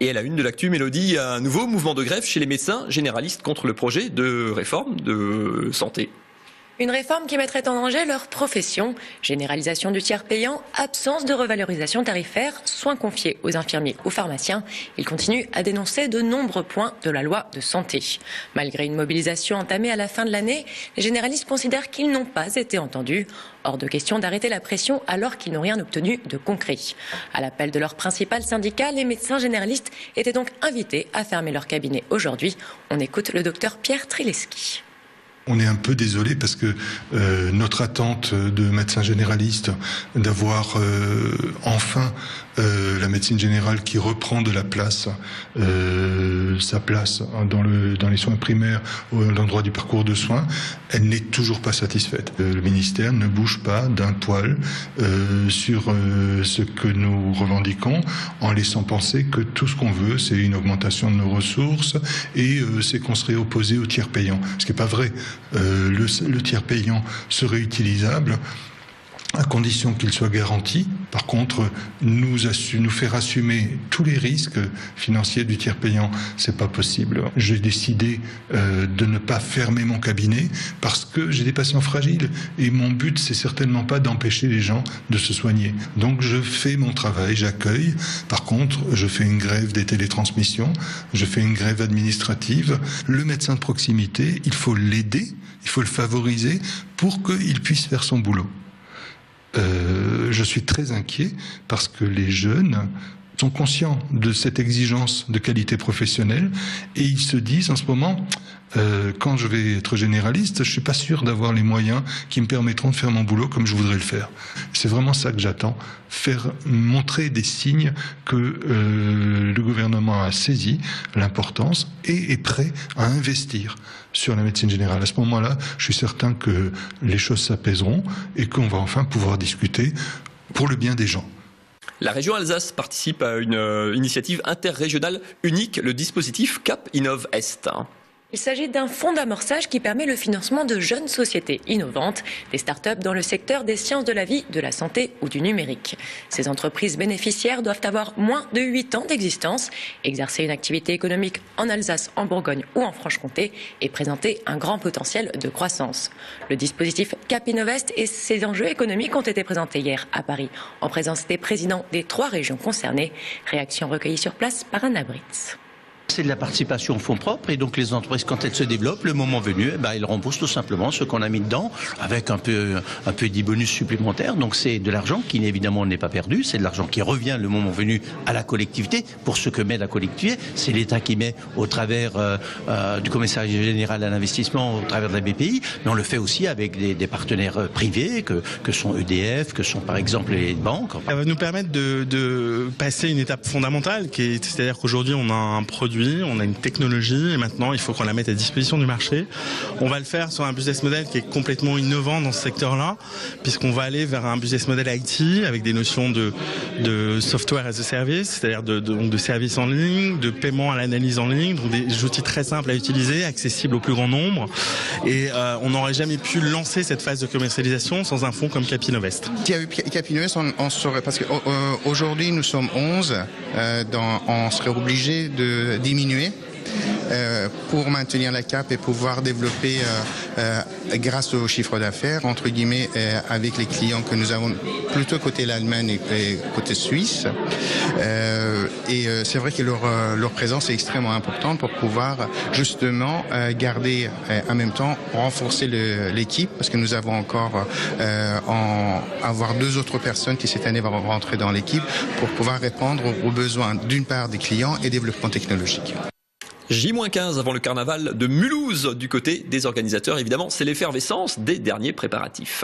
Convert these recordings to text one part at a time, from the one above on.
Et à la une de l'actu, Mélodie, un nouveau mouvement de grève chez les médecins généralistes contre le projet de réforme de santé. Une réforme qui mettrait en danger leur profession. Généralisation du tiers payant, absence de revalorisation tarifaire, soins confiés aux infirmiers ou pharmaciens. Ils continuent à dénoncer de nombreux points de la loi de santé. Malgré une mobilisation entamée à la fin de l'année, les généralistes considèrent qu'ils n'ont pas été entendus. Hors de question d'arrêter la pression alors qu'ils n'ont rien obtenu de concret. À l'appel de leur principal syndicat, les médecins généralistes étaient donc invités à fermer leur cabinet aujourd'hui. On écoute le docteur Pierre Trileski. On est un peu désolé parce que notre attente de médecins généralistes d'avoir enfin la médecine générale qui reprend de la place, sa place dans les soins primaires, à l'endroit du parcours de soins, elle n'est toujours pas satisfaite. Le ministère ne bouge pas d'un poil sur ce que nous revendiquons, en laissant penser que tout ce qu'on veut, c'est une augmentation de nos ressources et c'est qu'on serait opposé au tiers payant. Ce qui n'est pas vrai. Le tiers payant serait utilisable à condition qu'il soit garanti. Par contre, nous faire assumer tous les risques financiers du tiers payant, c'est pas possible. J'ai décidé de ne pas fermer mon cabinet parce que j'ai des patients fragiles et mon but, c'est certainement pas d'empêcher les gens de se soigner. Donc je fais mon travail, j'accueille. Par contre, je fais une grève des télétransmissions, je fais une grève administrative. Le médecin de proximité, il faut l'aider, il faut le favoriser pour qu'il puisse faire son boulot. Je suis très inquiet parce que les jeunes sont conscients de cette exigence de qualité professionnelle et ils se disent en ce moment quand je vais être généraliste, je suis pas sûr d'avoir les moyens qui me permettront de faire mon boulot comme je voudrais le faire. C'est vraiment ça que j'attends, montrer des signes que le gouvernement a saisi l'importance et est prêt à investir sur la médecine générale. À ce moment-là, je suis certain que les choses s'apaiseront et qu'on va enfin pouvoir discuter pour le bien des gens. La région Alsace participe à une initiative interrégionale unique, le dispositif Cap Innov Est. Il s'agit d'un fonds d'amorçage qui permet le financement de jeunes sociétés innovantes, des start-up dans le secteur des sciences de la vie, de la santé ou du numérique. Ces entreprises bénéficiaires doivent avoir moins de 8 ans d'existence, exercer une activité économique en Alsace, en Bourgogne ou en Franche-Comté et présenter un grand potentiel de croissance. Le dispositif Cap Innov Est et ses enjeux économiques ont été présentés hier à Paris en présence des présidents des 3 régions concernées. Réaction recueillie sur place par Anna Britz. C'est de la participation au fonds propre et donc les entreprises, quand elles se développent, le moment venu, elles remboursent tout simplement ce qu'on a mis dedans avec un peu des bonus supplémentaires. Donc c'est de l'argent qui évidemment n'est pas perdu, c'est de l'argent qui revient le moment venu à la collectivité. Pour ce que met la collectivité, c'est l'État qui met au travers du commissariat général à l'investissement, au travers de la BPI, mais on le fait aussi avec des partenaires privés que sont EDF, que sont par exemple les banques. Ça va nous permettre de passer une étape fondamentale, c'est-à-dire qu'aujourd'hui on a un produit, on a une technologie et maintenant il faut qu'on la mette à disposition du marché. On va le faire sur un business model qui est complètement innovant dans ce secteur-là, puisqu'on va aller vers un business model IT avec des notions de software as a service, c'est-à-dire de services en ligne, de paiement à l'analyse en ligne, donc des outils très simples à utiliser, accessibles au plus grand nombre. Et on n'aurait jamais pu lancer cette phase de commercialisation sans un fonds comme Cap Innov Est. S'il y a eu Cap Innov Est, on saurait, parce qu'aujourd'hui nous sommes 11, on serait obligé de diminuer pour maintenir la cape et pouvoir développer grâce au chiffre d'affaires, entre guillemets, avec les clients que nous avons plutôt côté l'Allemagne et côté Suisse. C'est vrai que leur présence est extrêmement importante pour pouvoir justement garder, en même temps, renforcer l'équipe, parce que nous avons encore avoir 2 autres personnes qui cette année vont rentrer dans l'équipe pour pouvoir répondre aux besoins d'une part des clients et développement technologique. J-15 avant le carnaval de Mulhouse du côté des organisateurs. Évidemment, c'est l'effervescence des derniers préparatifs.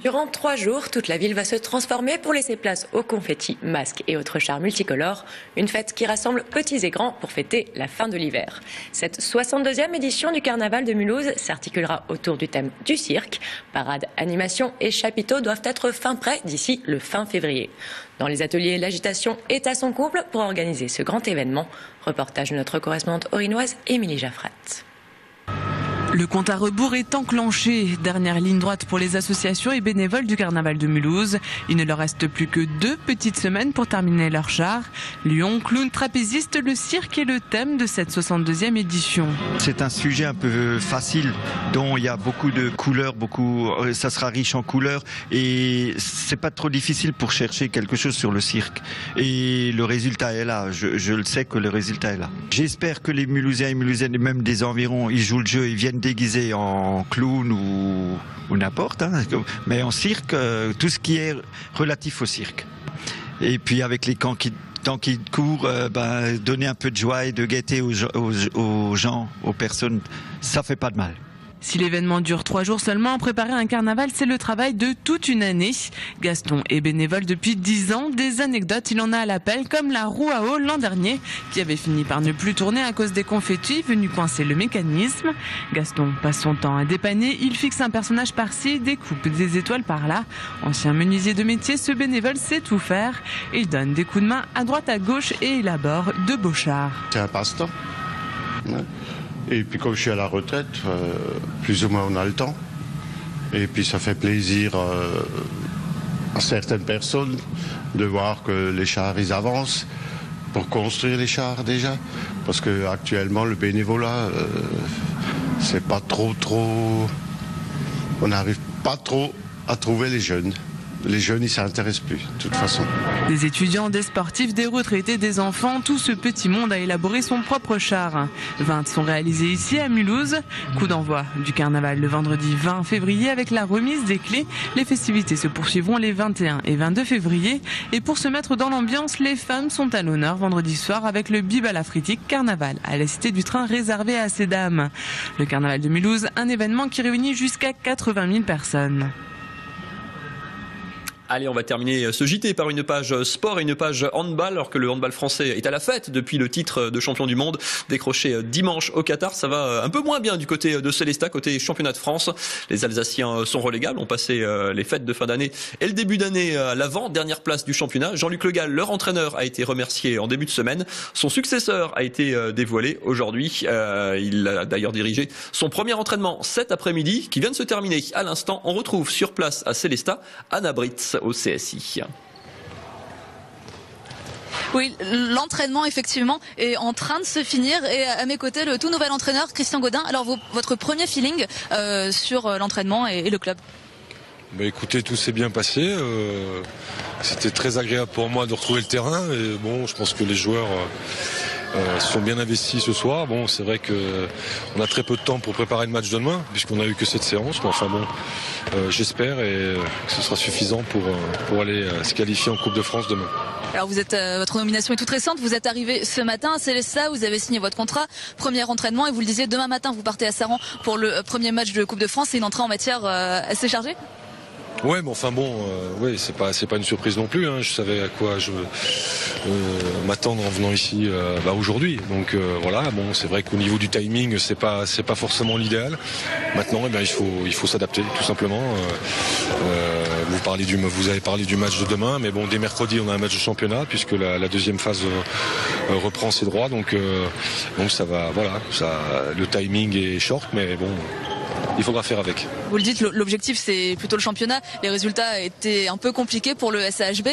Durant 3 jours, toute la ville va se transformer pour laisser place aux confettis, masques et autres chars multicolores. Une fête qui rassemble petits et grands pour fêter la fin de l'hiver. Cette 62e édition du carnaval de Mulhouse s'articulera autour du thème du cirque. Parade, animation et chapiteaux doivent être fin prêts d'ici le fin février. Dans les ateliers, l'agitation est à son comble pour organiser ce grand événement. Reportage de notre correspondante orinoise Émilie Jaffrat. Le compte à rebours est enclenché. Dernière ligne droite pour les associations et bénévoles du carnaval de Mulhouse. Il ne leur reste plus que 2 petites semaines pour terminer leur char. Lion, clown, trapéziste, le cirque est le thème de cette 62e édition. C'est un sujet un peu facile, dont il y a beaucoup de couleurs, ça sera riche en couleurs et c'est pas trop difficile pour chercher quelque chose sur le cirque. Et le résultat est là, je le sais que le résultat est là. J'espère que les Mulhousiens et Mulhousiennes, même des environs, ils jouent le jeu, ils viennent déguisés en clown ou n'importe, hein. Mais en cirque, tout ce qui est relatif au cirque. Et puis avec les camps qui courent, donner un peu de joie et de gaieté aux gens, aux personnes, ça fait pas de mal. Si l'événement dure 3 jours seulement, préparer un carnaval, c'est le travail de toute une année. Gaston est bénévole depuis 10 ans. Des anecdotes, il en a à l'appel, comme la roue à eau l'an dernier, qui avait fini par ne plus tourner à cause des confettis venus coincer le mécanisme. Gaston passe son temps à dépanner. Il fixe un personnage par-ci, découpe des étoiles par-là. Ancien menuisier de métier, ce bénévole sait tout faire. Il donne des coups de main à droite à gauche et élabore de beaux chars. C'est un passe-temps. Ouais. Et puis comme je suis à la retraite, plus ou moins on a le temps. Et puis ça fait plaisir à certaines personnes de voir que les chars ils avancent pour construire les chars déjà. Parce que actuellement le bénévolat, c'est pas trop. On n'arrive pas trop à trouver les jeunes. Les jeunes, ils s'intéressent plus, de toute façon. Des étudiants, des sportifs, des retraités, des enfants, tout ce petit monde a élaboré son propre char. 20 sont réalisés ici à Mulhouse. Coup d'envoi du carnaval le vendredi 20 février avec la remise des clés. Les festivités se poursuivront les 21 et 22 février. Et pour se mettre dans l'ambiance, les femmes sont à l'honneur vendredi soir avec le Bibalafritique Carnaval à la Cité du Train réservé à ces dames. Le carnaval de Mulhouse, un événement qui réunit jusqu'à 80 000 personnes. Allez, on va terminer ce JT par une page sport et une page handball, alors que le handball français est à la fête depuis le titre de champion du monde décroché dimanche au Qatar. Ça va un peu moins bien du côté de Célestat, côté championnat de France. Les Alsaciens sont relégables, ont passé les fêtes de fin d'année et le début d'année à l'avant-dernière place du championnat. Jean-Luc Le Gall, leur entraîneur, a été remercié en début de semaine. Son successeur a été dévoilé aujourd'hui. Il a d'ailleurs dirigé son premier entraînement cet après-midi qui vient de se terminer à l'instant. On retrouve sur place à Célestat Anna Britz au CSI. Oui, l'entraînement effectivement est en train de se finir et à mes côtés le tout nouvel entraîneur Christian Godin. Alors votre premier feeling sur l'entraînement et le club? Bah écoutez, tout s'est bien passé. C'était très agréable pour moi de retrouver le terrain. Et bon, je pense que les joueurs sont bien investis ce soir. Bon, c'est vrai que on a très peu de temps pour préparer le match de demain, puisqu'on a eu que cette séance. Mais enfin bon, j'espère que ce sera suffisant pour aller se qualifier en Coupe de France demain. Alors votre nomination est toute récente, vous êtes arrivé ce matin à Célestat, vous avez signé votre contrat, premier entraînement et vous le disiez, demain matin vous partez à Saran pour le premier match de Coupe de France. C'est une entrée en matière assez chargée? Ouais, mais enfin bon, ouais, c'est pas une surprise non plus. Hein. Je savais à quoi je m'attendre en venant ici aujourd'hui. Donc voilà, bon, c'est vrai qu'au niveau du timing, c'est pas forcément l'idéal. Maintenant, il faut s'adapter tout simplement. Vous avez parlé du match de demain, mais bon, dès mercredi, on a un match de championnat puisque la deuxième phase reprend ses droits. Donc ça va, voilà, le timing est short, mais bon. Il faudra faire avec. Vous le dites, l'objectif c'est plutôt le championnat. Les résultats étaient un peu compliqués pour le SAHB.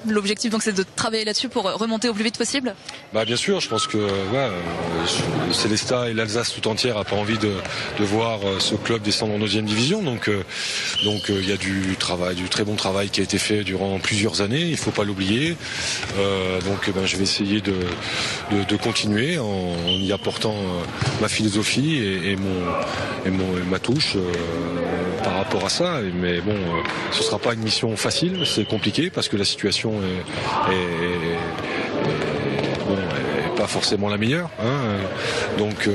L'objectif donc c'est de travailler là-dessus pour remonter au plus vite possible. Bah bien sûr, je pense que Célestat et l'Alsace tout entière n'a pas envie de voir ce club descendre en 2e division. Donc il y a du très bon travail qui a été fait durant plusieurs années. Il ne faut pas l'oublier. Je vais essayer de continuer en y apportant ma philosophie et ma touche par rapport à ça. Mais bon, ce sera pas une mission facile, c'est compliqué parce que la situation est pas forcément la meilleure. Hein. Donc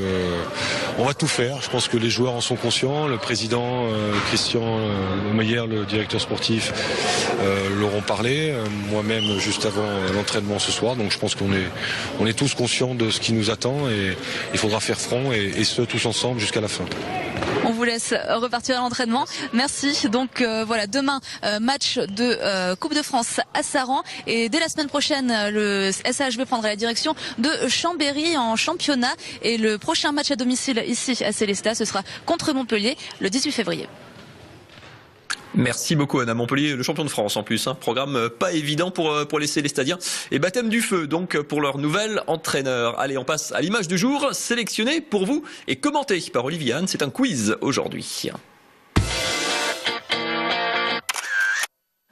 on va tout faire. Je pense que les joueurs en sont conscients. Le président Christian Meyer, le directeur sportif, leur ont parlé. Moi-même juste avant l'entraînement ce soir. Donc je pense qu'on est tous conscients de ce qui nous attend et il faudra faire front et ce tous ensemble jusqu'à la fin. On vous laisse repartir à l'entraînement. Merci. Donc voilà, demain match de Coupe de France à Saran et dès la semaine prochaine le SHB prendra la direction de Chambéry en championnat et le prochain match à domicile ici à Célestat, ce sera contre Montpellier le 18 février. Merci beaucoup Anna. Montpellier, le champion de France en plus. Programme pas évident pour les Célestadiens. Et baptême du feu donc pour leur nouvel entraîneur. Allez, on passe à l'image du jour, sélectionnée pour vous et commentée par Olivier Anne. C'est un quiz aujourd'hui.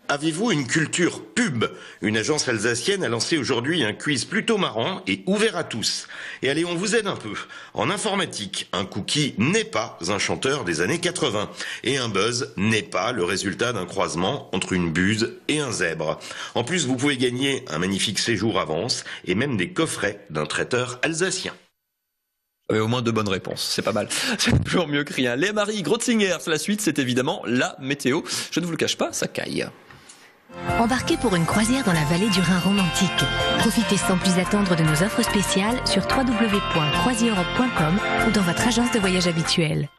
Avez-vous une culture pub? Une agence alsacienne a lancé aujourd'hui un quiz plutôt marrant et ouvert à tous. Et allez, on vous aide un peu. En informatique, un cookie n'est pas un chanteur des années 80. Et un buzz n'est pas le résultat d'un croisement entre une buse et un zèbre. En plus, vous pouvez gagner un magnifique séjour avance et même des coffrets d'un traiteur alsacien. Au moins 2 bonnes réponses, c'est pas mal. C'est toujours mieux que rien. Les Marie Grotzinger, la suite, c'est évidemment la météo. Je ne vous le cache pas, ça caille. Embarquez pour une croisière dans la vallée du Rhin romantique. Profitez sans plus attendre de nos offres spéciales sur www.croisieurope.com ou dans votre agence de voyage habituelle.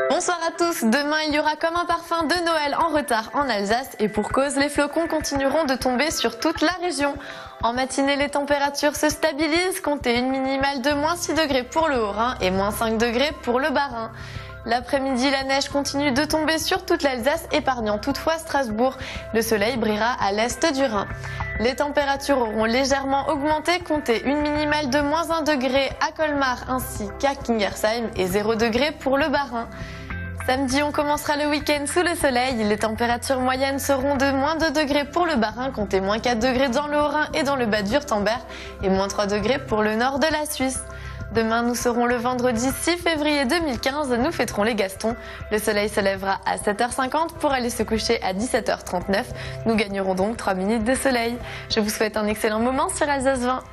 Bonsoir à tous, demain il y aura comme un parfum de Noël en retard en Alsace et pour cause, les flocons continueront de tomber sur toute la région. En matinée, les températures se stabilisent, comptez une minimale de -6 degrés pour le Haut-Rhin et -5 degrés pour le Bas-Rhin. L'après-midi, la neige continue de tomber sur toute l'Alsace, épargnant toutefois Strasbourg. Le soleil brillera à l'est du Rhin. Les températures auront légèrement augmenté, comptez une minimale de -1 degré à Colmar ainsi qu'à Kingersheim et 0 degré pour le Bas-Rhin. Samedi, on commencera le week-end sous le soleil. Les températures moyennes seront de -2 degrés pour le Bas-Rhin, comptez -4 degrés dans le Haut-Rhin et dans le bas du Wurtemberg et -3 degrés pour le nord de la Suisse. Demain, nous serons le vendredi 6 février 2015. Nous fêterons les Gastons. Le soleil se lèvera à 7h50 pour aller se coucher à 17h39. Nous gagnerons donc 3 minutes de soleil. Je vous souhaite un excellent moment sur Alsace 20.